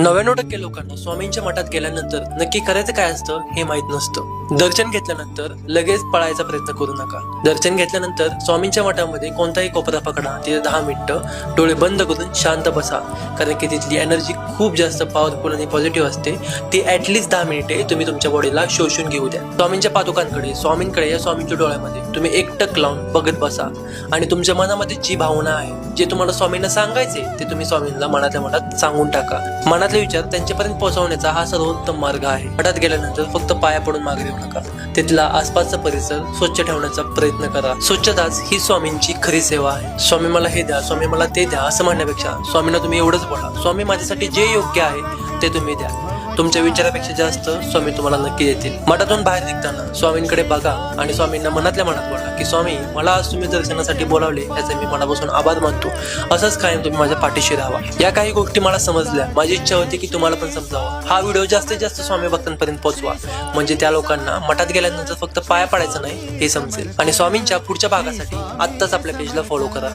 99% लोकांना स्वामींच्या मठात गेल्यानंतर नक्की करायचं काय असतं हे माहित नसतं। दर्शन घेतल्यानंतर लगेच पळायचा प्रयत्न करू नका। दर्शन घेतल्यानंतर स्वामींच्या मठामध्ये कोणताही कोपरा पकडा, तिथे 10 मिनिटं डोळे बंद करून शांत बसा, कारण की तिथली एनर्जी खूप जास्त पॉवरफुल आणि पॉझिटिव्ह असते। ती ऍटलीस्ट 10 मिनिटे तुम्ही तुमच्या बॉडीला शोषून घेऊ द्या। स्वामींच्या पादुकांकडे, स्वामींकडे या स्वामींच्या डोळ्यामध्ये तुम्ही एकटक लावून बघत बसा आणि तुमच्या मनामध्ये जी भावना आहे, जे तुम्हाला स्वामींना सांगायचे, ते तुम्ही स्वामींना मनातल्या मनात सांगून टाका। मनातले विचार त्यांच्यापर्यंत पोहोचवण्याचा हा सर्वोत्तम मार्ग आहे। मठात गेल्यानंतर फक्त पाया पडून मागे येऊ नका, तिथला आसपासचा परिसर स्वच्छ ठेवण्याचा प्रयत्न करा। स्वच्छताच ही स्वामींची खरी सेवा आहे। स्वामी मला हे द्या, स्वामी मला ते द्या असं म्हणण्यापेक्षा स्वामींना तुम्ही एवढंच बोला, स्वामी माझ्यासाठी जे योग्य आहे ते तुम्ही द्या। तुमच्या विचारापेक्षा जास्त स्वामी तुम्हाला नक्की देतील। मठातून बाहेर निघताना स्वामींकडे बघा आणि स्वामींना मनातल्या मनात बोला की स्वामी, मला आज तुम्ही दर्शनासाठी बोलावले, याचा मी मनापासून आभार मानतो। असंच कायम तुम्ही माझ्या पाठीशी राहावा। या काही गोष्टी मला समजल्या, माझी इच्छा होती की तुम्हाला पण समजावा। हा व्हिडिओ जास्तीत जास्त स्वामी भक्तांपर्यंत पोहोचवा, म्हणजे त्या लोकांना मठात गेल्यानंतर फक्त पाया पडायचं नाही हे समजेल। आणि स्वामींच्या पुढच्या भागासाठी आत्ताच आपल्या पेजला फॉलो करा।